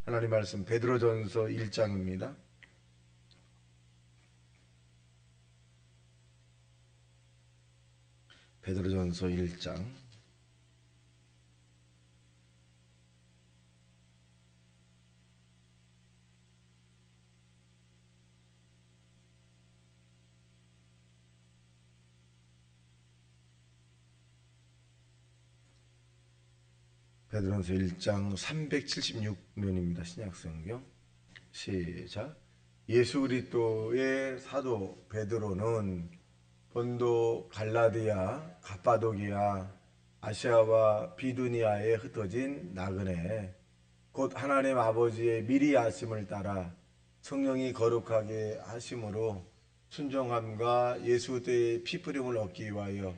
하나님 말씀 베드로전서 1장입니다. 베드로전서 1장 베드로전서 1장 376면입니다. 신약성경. 시작. 예수 그리스도의 사도 베드로는 본도, 갈라디아, 갑바도기아, 아시아와 비두니아에 흩어진 나그네 곧 하나님 아버지의 미리 하심을 따라 성령이 거룩하게 하심으로 순종함과 예수 그리스도의 피부림을 얻기 위하여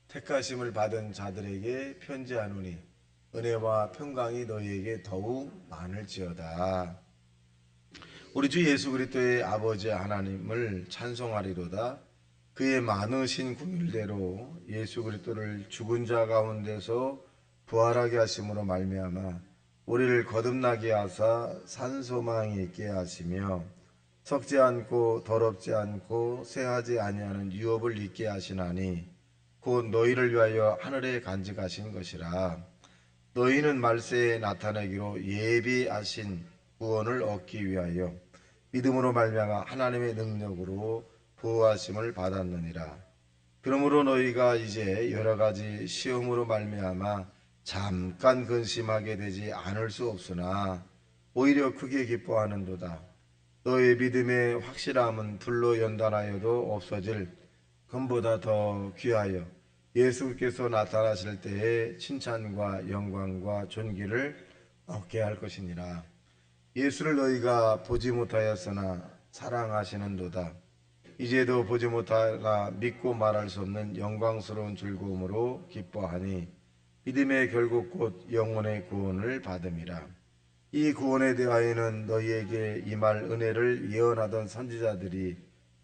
택하심을 받은 자들에게 편지하노니 은혜와 평강이 너희에게 더욱 많을지어다. 우리 주 예수 그리스도의 아버지 하나님을 찬송하리로다. 그의 많으신 긍휼대로 예수 그리스도를 죽은 자 가운데서 부활하게 하심으로 말미암아 우리를 거듭나게 하사 산 소망이 있게 하시며 썩지 않고 더럽지 않고 쇠하지 아니하는 유업을 있게 하시나니 곧 너희를 위하여 하늘에 간직하신 것이라. 너희는 말세에 나타내기로 예비하신 구원을 얻기 위하여 믿음으로 말미암아 하나님의 능력으로 부하심을 받았느니라. 그러므로 너희가 이제 여러 가지 시험으로 말미암아 잠깐 근심하게 되지 않을 수 없으나 오히려 크게 기뻐하는도다. 너희 믿음의 확실함은 불로 연단하여도 없어질 금보다 더 귀하여 예수께서 나타나실 때에 칭찬과 영광과 존귀를 얻게 할 것이니라. 예수를 너희가 보지 못하였으나 사랑하시는도다. 이제도 보지 못하나 믿고 말할 수 없는 영광스러운 즐거움으로 기뻐하니 믿음의 결국 곧 영혼의 구원을 받음이라. 이 구원에 대하여는 너희에게 임할 은혜를 예언하던 선지자들이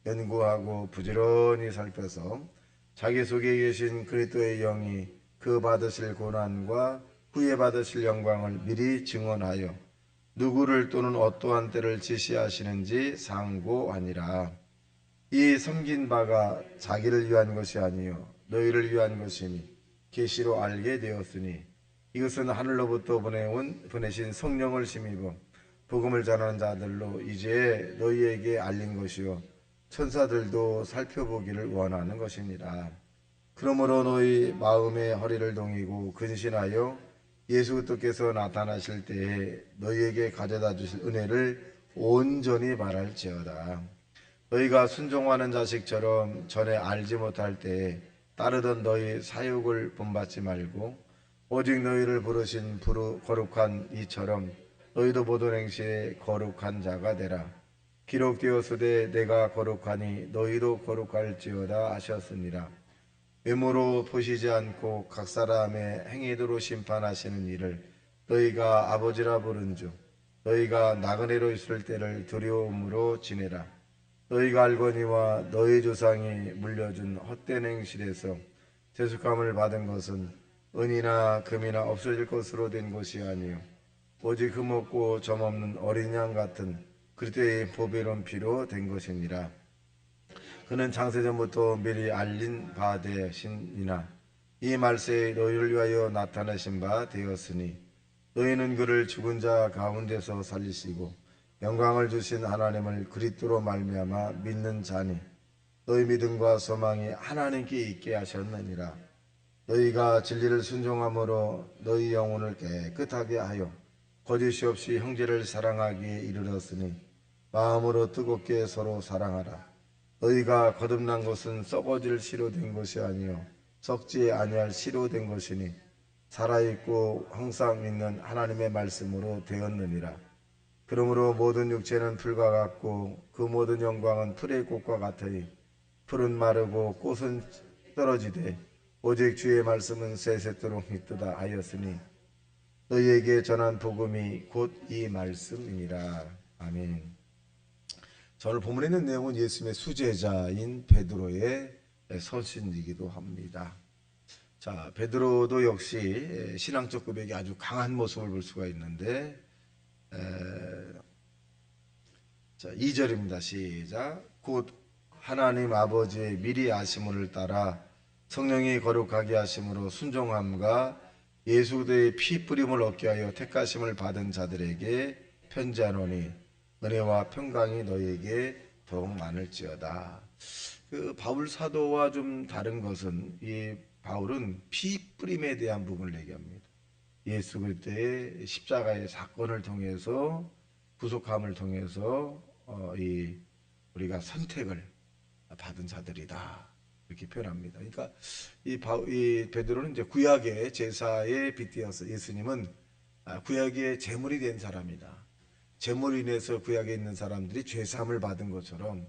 연구하고 부지런히 살펴서 자기 속에 계신 그리스도의 영이 그 받으실 고난과 후에 받으실 영광을 미리 증언하여 누구를 또는 어떠한 때를 지시하시는지 상고하니라. 이 섬긴 바가 자기를 위한 것이 아니요 너희를 위한 것이니 계시로 알게 되었으니 이것은 하늘로부터 보내신 성령을 힘입어 복음을 전하는 자들로 이제 너희에게 알린 것이요 천사들도 살펴보기를 원하는 것이니라. 그러므로 너희 마음의 허리를 동이고 근신하여 예수 그리스도께서 나타나실 때에 너희에게 가져다 주실 은혜를 온전히 바랄지어다. 너희가 순종하는 자식처럼 전에 알지 못할 때에 따르던 너희 사욕을 본받지 말고 오직 너희를 부르신 거룩한 이처럼 너희도 모든 행실에 거룩한 자가 되라. 기록되었으되 내가 거룩하니 너희도 거룩할지어다 하셨습니다. 외모로 보시지 않고 각 사람의 행위대로 심판하시는 이를 너희가 아버지라 부른 즉 너희가 나그네로 있을 때를 두려움으로 지내라. 너희가 알거니와 너희 조상이 물려준 헛된 행실에서 대속함을 받은 것은 은이나 금이나 없어질 것으로 된 것이 아니요 오직 흠없고 점없는 어린 양 같은 그리스도의 보배로운 피로 된 것이니라. 그는 창세전부터 미리 알린 바 되시니나 이 말세에 너희를 위하여 나타내신 바 되었으니 너희는 그를 죽은 자 가운데서 살리시고 영광을 주신 하나님을 그리스도로 말미암아 믿는 자니 너희 믿음과 소망이 하나님께 있게 하셨느니라. 너희가 진리를 순종함으로 너희 영혼을 깨끗하게 하여 거짓이 없이 형제를 사랑하기에 이르렀으니 마음으로 뜨겁게 서로 사랑하라. 너희가 거듭난 것은 썩어질 씨로 된 것이 아니요 썩지 아니할 씨로 된 것이니 살아있고 항상 있는 하나님의 말씀으로 되었느니라. 그러므로 모든 육체는 풀과 같고 그 모든 영광은 풀의 꽃과 같으니 풀은 마르고 꽃은 떨어지되 오직 주의 말씀은 세세토록 있도다 하였으니 너희에게 전한 복음이 곧 이 말씀이니라. 아멘. 자, 오늘 본문에 있는 내용은 예수님의 수제자인 베드로의 서신이기도 합니다. 자, 베드로도 역시 신앙적 고백이 아주 강한 모습을 볼 수가 있는데 자, 2절입니다. 시작. 곧 하나님 아버지의 미리 아심을 따라 성령이 거룩하게 하심으로 순종함과 예수 그리스도의 피 뿌림을 얻게 하여 택하심을 받은 자들에게 편지하노니 은혜와 평강이 너희에게 더욱 많을지어다. 그 바울 사도와 좀 다른 것은 이 바울은 피 뿌림에 대한 부분을 얘기합니다. 예수 그리스도의 십자가의 사건을 통해서 구속함을 통해서 우리가 선택을 받은 자들이다 이렇게 표현합니다. 그러니까 이 베드로는 이제 구약의 제사에 빗대어서 예수님은 구약의 제물이 된 사람이다. 제물로 인해서 구약에 있는 사람들이 죄사함을 받은 것처럼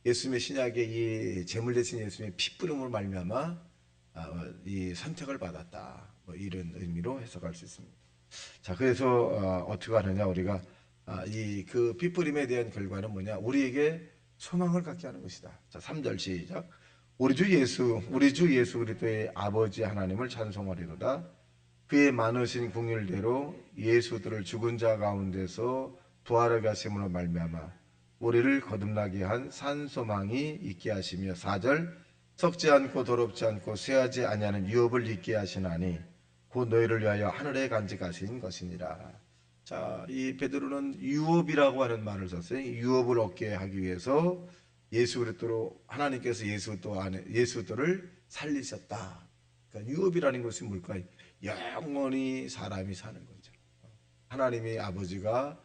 예수님의 신약의 이 제물 대신 예수님의 피뿌림으로 말미암아 이 선택을 받았다. 뭐 이런 의미로 해석할 수 있습니다. 자, 그래서 어떻게 하느냐 우리가 이 그 피뿌림에 대한 결과는 뭐냐? 우리에게 소망을 갖게 하는 것이다. 자, 3절 시작. 우리 주 예수 그리스도의 아버지 하나님을 찬송하리로다. 그의 많으신 긍휼대로 예수들을 죽은 자 가운데서 부활하게 하심으로 말미암아 우리를 거듭나게 한 산 소망이 있게 하시며 4절 썩지 않고 더럽지 않고 쇠하지 아니하는 유업을 있게 하시나니 곧 너희를 위하여 하늘에 간직하신 것이니라. 자, 이 베드로는 유업이라고 하는 말을 썼어요. 유업을 얻게 하기 위해서 예수 그리스도로 하나님께서 예수들을 살리셨다. 그러니까 유업이라는 것이 뭘까요? 영원히 사람이 사는 거죠. 하나님의 아버지가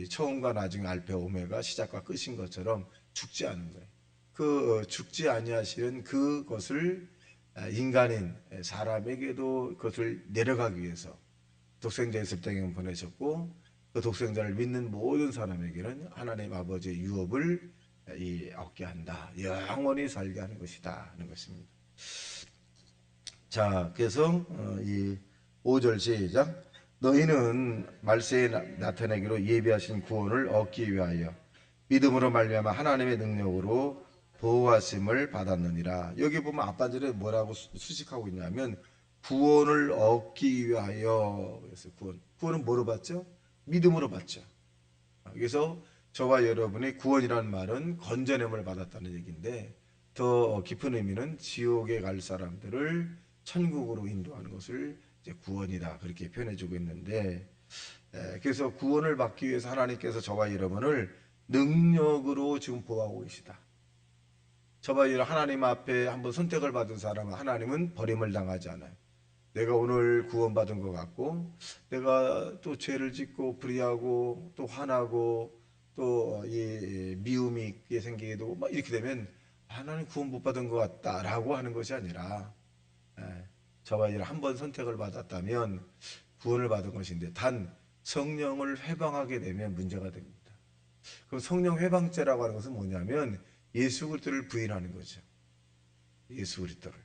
처음과 나중에 알파 오메가 시작과 끝인 것처럼 죽지 않은 거예요. 그 죽지 아니하시는 그것을 인간인 사람에게도 그것을 내려가기 위해서 독생자 예수를 땅에 보내셨고 그 독생자를 믿는 모든 사람에게는 하나님 아버지의 유업을 얻게 한다. 영원히 살게 하는 것이다 하는 것입니다. 자, 그래서 이 5절 시작. 너희는 말세에 나타내기로 예비하신 구원을 얻기 위하여 믿음으로 말미암아 하나님의 능력으로 보호하심을 받았느니라. 여기 보면 앞반절에 뭐라고 수식하고 있냐면 구원을 얻기 위하여. 그래서 구원은 뭐로 받죠? 믿음으로 받죠. 그래서 저와 여러분의 구원이라는 말은 건져냄을 받았다는 얘기인데 더 깊은 의미는 지옥에 갈 사람들을 천국으로 인도하는 것을 이제 구원이다 그렇게 표현해주고 있는데, 그래서 구원을 받기 위해서 하나님께서 저와 여러분을 능력으로 지금 보호하고 계시다. 저와 여러분 하나님 앞에 한번 선택을 받은 사람은 하나님은 버림을 당하지 않아요. 내가 오늘 구원받은 것 같고 내가 또 죄를 짓고 불의하고 또 화나고 또 이 미움이 있게 생기기도 막 이렇게 되면 하나님 구원 못 받은 것 같다라고 하는 것이 아니라 저와 여러분 한번 선택을 받았다면 구원을 받은 것인데 단 성령을 회방하게 되면 문제가 됩니다. 그럼 성령 회방죄라고 하는 것은 뭐냐면 예수 그리스도를 부인하는 거죠. 예수 그리스도를.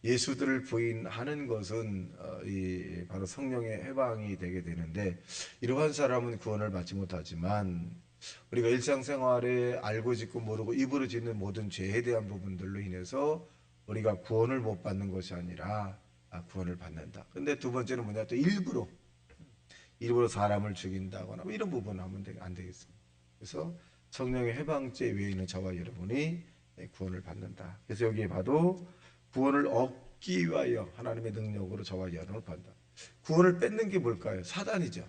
예수들을 부인하는 것은 바로 성령의 해방이 되게 되는데 이러한 사람은 구원을 받지 못하지만 우리가 일상생활에 알고 짓고 모르고 입으로 짓는 모든 죄에 대한 부분들로 인해서 우리가 구원을 못 받는 것이 아니라 구원을 받는다. 근데 두 번째는 뭐냐, 또 일부러 사람을 죽인다거나 뭐 이런 부분 하면 안 되겠습니다. 그래서 성령의 해방죄 외에는 저와 여러분이 구원을 받는다. 그래서 여기에 봐도 구원을 얻기 위하여 하나님의 능력으로 저와 여러분을 받는다. 구원을 뺏는 게 뭘까요? 사단이죠.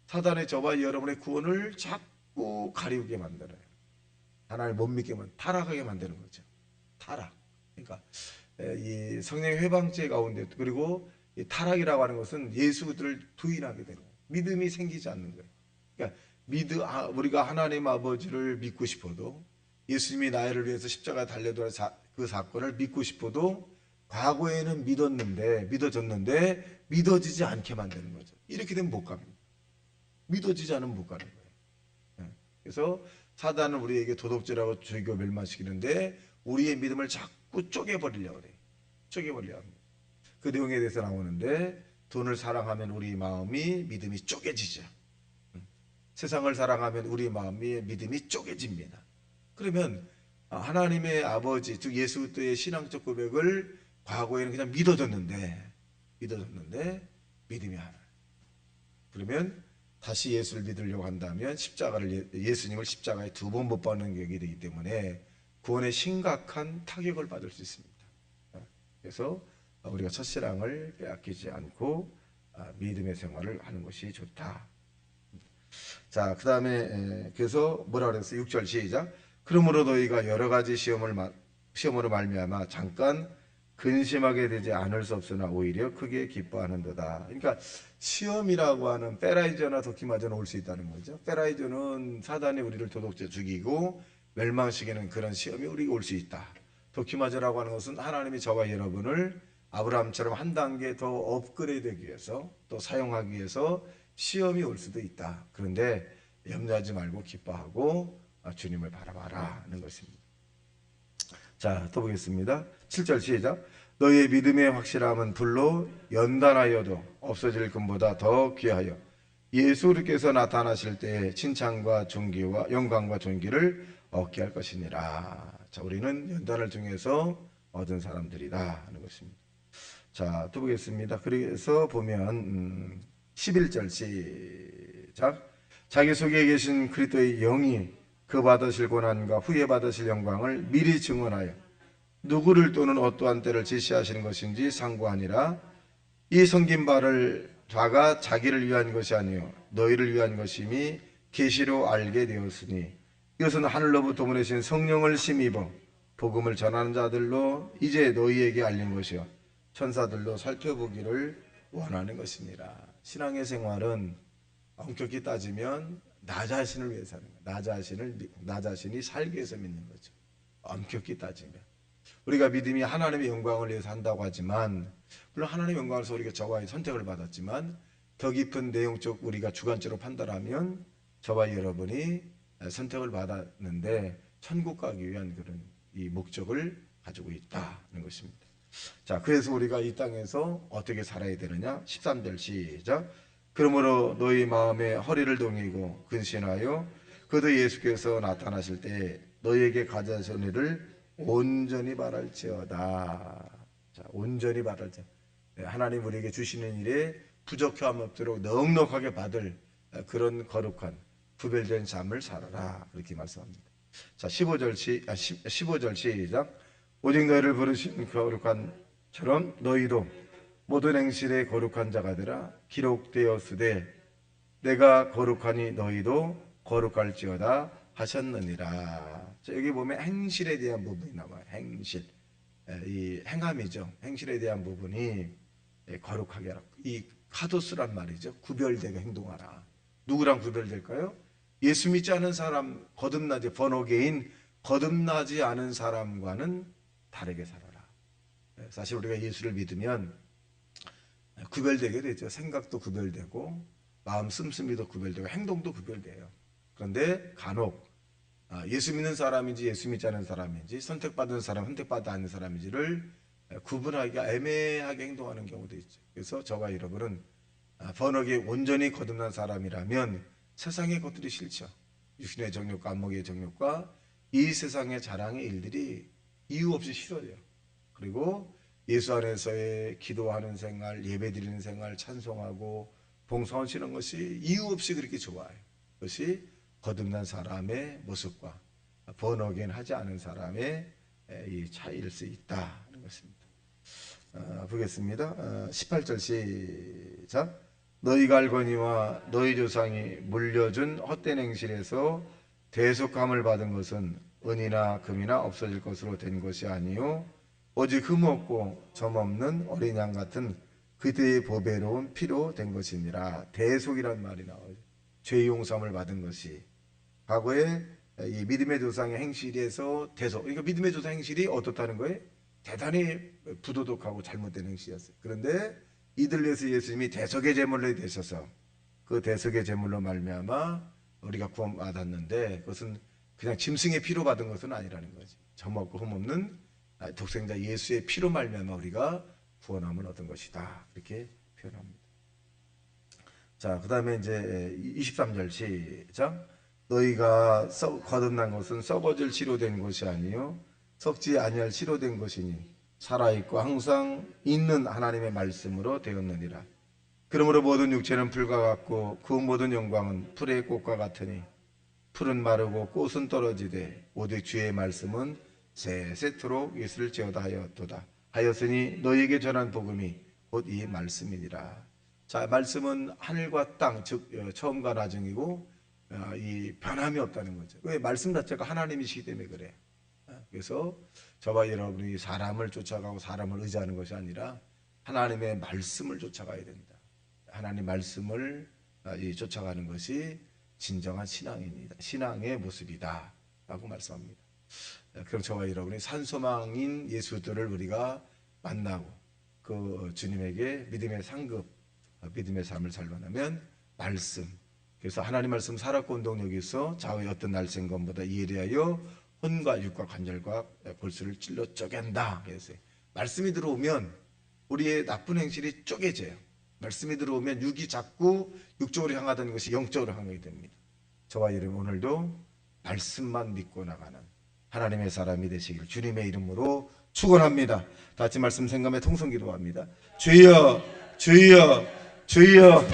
사단이 저와 여러분의 구원을 자꾸 가리우게 만들어요. 하나님을 못 믿게 타락하게 만드는 거죠. 타락. 그러니까 이 성령의 회방죄 가운데 그리고 이 타락이라고 하는 것은 예수를 부인하게 되는 거예요. 믿음이 생기지 않는 거예요. 그러니까 우리가 하나님 아버지를 믿고 싶어도 예수님이 나를 위해서 십자가에 달려들어 그 사건을 믿고 싶어도 과거에는 믿어졌는데 믿어지지 않게 만드는 거죠. 이렇게 되면 못 갑니다. 믿어지지 않으면 못 가는 거예요. 그래서 사단은 우리에게 도덕질하고 죽이고 멸망시키는데 우리의 믿음을 자꾸 쪼개버리려고 해요. 쪼개버리려고 합니다. 그 내용에 대해서 나오는데 돈을 사랑하면 우리 마음이 믿음이 쪼개지죠. 세상을 사랑하면 우리 마음이 믿음이 쪼개집니다. 그러면 하나님의 아버지 즉 예수 그리스도의 신앙적 고백을 과거에는 그냥 믿어졌는데 믿음이 하나. 그러면 다시 예수를 믿으려고 한다면 예수님을 십자가에 2번 못 박는 격이 되기 때문에 구원에 심각한 타격을 받을 수 있습니다. 그래서 우리가 첫신앙을 빼앗기지 않고 믿음의 생활을 하는 것이 좋다. 자, 그 다음에 그래서 뭐라 그랬어요? 6절 시작. 그러므로 너희가 여러 가지 시험으로 말미암아 잠깐 근심하게 되지 않을 수 없으나 오히려 크게 기뻐하는도다. 그러니까 시험이라고 하는 페라이저나 도키마저는 올 수 있다는 거죠. 페라이저는 사단이 우리를 도둑질 죽이고 멸망시키는 그런 시험이 우리가 올 수 있다. 도키마저라고 하는 것은 하나님이 저와 여러분을 아브라함처럼 한 단계 더 업그레이드하기 위해서 또 사용하기 위해서 시험이 올 수도 있다. 그런데 염려하지 말고 기뻐하고 주님을 바라봐라 하는 것입니다. 자, 또 보겠습니다. 7절 시작. 너희의 믿음의 확실함은 불로 연단하여도 없어질 금보다 더 귀하여 예수 그리스도께서 나타나실 때에 칭찬과 존귀와 영광과 존귀를 얻게 할 것이니라. 자, 우리는 연단을 통해서 얻은 사람들이다 하는 것입니다. 자, 또 보겠습니다. 그래서 보면 11절 시작. 자기 속에 계신 그리스도의 영이 그 받으실 고난과 후에 받으실 영광을 미리 증언하여 누구를 또는 어떠한 때를 지시하시는 것인지 상고하니라. 이 섬긴 바가 자기를 위한 것이 아니요 너희를 위한 것임이 계시로 알게 되었으니 이것은 하늘로부터 보내신 성령을 힘입어 복음을 전하는 자들로 이제 너희에게 알린 것이요 천사들로 살펴보기를 원하는 것이니라. 신앙의 생활은 엄격히 따지면 나 자신을 위해서 하는 거예요. 나 자신이 살기 위해서 믿는 거죠. 엄격히 따지면 우리가 믿음이 하나님의 영광을 위해서 한다고 하지만, 물론 하나님의 영광을 위해서 우리가 저와의 선택을 받았지만 더 깊은 내용적 우리가 주관적으로 판단하면 저와 여러분이 선택을 받았는데 천국 가기 위한 그런 이 목적을 가지고 있다는 것입니다. 자, 그래서 우리가 이 땅에서 어떻게 살아야 되느냐? 13절 시작. 그러므로 너희 마음에 허리를 동이고 근신하여 그도 예수께서 나타나실 때 너희에게 가져선 일을 온전히 바랄지어다. 자, 온전히 바랄지어다. 하나님 우리에게 주시는 일에 부족함 없도록 넉넉하게 받을 그런 거룩한 구별된 삶을 살아라. 그렇게 말씀합니다. 자, 15절 시작. 오직 너희를 부르신 거룩한 처럼 너희도 모든 행실에 거룩한 자가 되라. 기록되었으되 내가 거룩하니 너희도 거룩할지어다 하셨느니라. 자, 여기 보면 행실에 대한 부분이 나와요. 행실, 이 행함이죠. 행실에 대한 부분이 거룩하게 하라. 이 카도스란 말이죠. 구별되게 행동하라. 누구랑 구별될까요? 예수 믿지 않은 사람, 번호계인 거듭나지 않은 사람과는 다르게 살아라. 사실 우리가 예수를 믿으면 구별되게 되죠. 생각도 구별되고 마음 씀씀이도 구별되고 행동도 구별돼요. 그런데 간혹 예수 믿는 사람인지 예수 믿지 않은 사람인지 선택받은 사람, 선택받지 않는 사람인지를 구분하기가 애매하게 행동하는 경우도 있죠. 그래서 저와 여러분은 번역에 온전히 거듭난 사람이라면 세상의 것들이 싫죠. 육신의 정욕과 안목의 정욕과 이 세상의 자랑의 일들이 이유 없이 싫어져요. 그리고 예수 안에서의 기도하는 생활, 예배드리는 생활, 찬송하고 봉사하시는 것이 이유 없이 그렇게 좋아요. 그것이 거듭난 사람의 모습과 번어겐 하지 않은 사람의 이 차이일 수 있다는 것입니다. 보겠습니다. 18절 시작. 너희가 알거니와 너희 조상이 물려준 헛된 행실에서 대속함을 받은 것은 은이나 금이나 없어질 것으로 된 것이 아니요 오직 흠없고 점없는 어린 양 같은 그들의 보배로운 피로 된 것이니라. 대속이란 말이 나와요. 죄 용서함을 받은 것이 과거에 이 믿음의 조상의 행실에서 대속. 그러니까 믿음의 조상 행실이 어떻다는 거예요? 대단히 부도덕하고 잘못된 행실이었어요. 그런데 이들 위해서 예수님이 대속의 제물로 되셔서 그 대속의 제물로 말미암아 우리가 구원받았는데 그것은 그냥 짐승의 피로 받은 것은 아니라는 거지. 점 없고 흠 없는 독생자 예수의 피로 말미암아 우리가 구원함을 얻은 것이다. 그렇게 표현합니다. 자, 그 다음에 이제 23절 시작. 너희가 거듭난 것은 썩어질 치료된 것이 아니요 썩지 아니할 치료된 것이니 살아있고 항상 있는 하나님의 말씀으로 되었느니라. 그러므로 모든 육체는 풀과 같고 그 모든 영광은 풀의 꽃과 같으니 풀은 마르고 꽃은 떨어지되 오직 주의 말씀은 세세토록 있을지어다 하였도다. 하였으니 너희에게 전한 복음이 곧 이 말씀이니라. 자, 말씀은 하늘과 땅, 즉 처음과 나중이고 이 변함이 없다는 거죠. 왜? 말씀 자체가 하나님이시기 때문에 그래요. 그래서 저와 여러분이 사람을 쫓아가고 사람을 의지하는 것이 아니라 하나님의 말씀을 쫓아가야 된다. 하나님 말씀을 쫓아가는 것이 진정한 신앙입니다. 신앙의 모습이다 라고 말씀합니다. 그럼 저와 여러분이 산소망인 예수들을 우리가 만나고 그 주님에게 믿음의 상급, 믿음의 삶을 살려면 말씀. 그래서 하나님 말씀 살았고 운동력이 있어 좌우의 어떤 날쌘 것보다 예리하여 혼과 육과 관절과 골수를 찔러 쪼갠다. 그래서 말씀이 들어오면 우리의 나쁜 행실이 쪼개져요. 말씀이 들어오면 육이 자꾸 육적으로 향하던 것이 영적으로 향하게 됩니다. 저와 여러분 오늘도 말씀만 믿고 나가는 하나님의 사람이 되시기를 주님의 이름으로 축원합니다. 다 같이 말씀 생각에 통성 기도합니다. 주여 주여 주여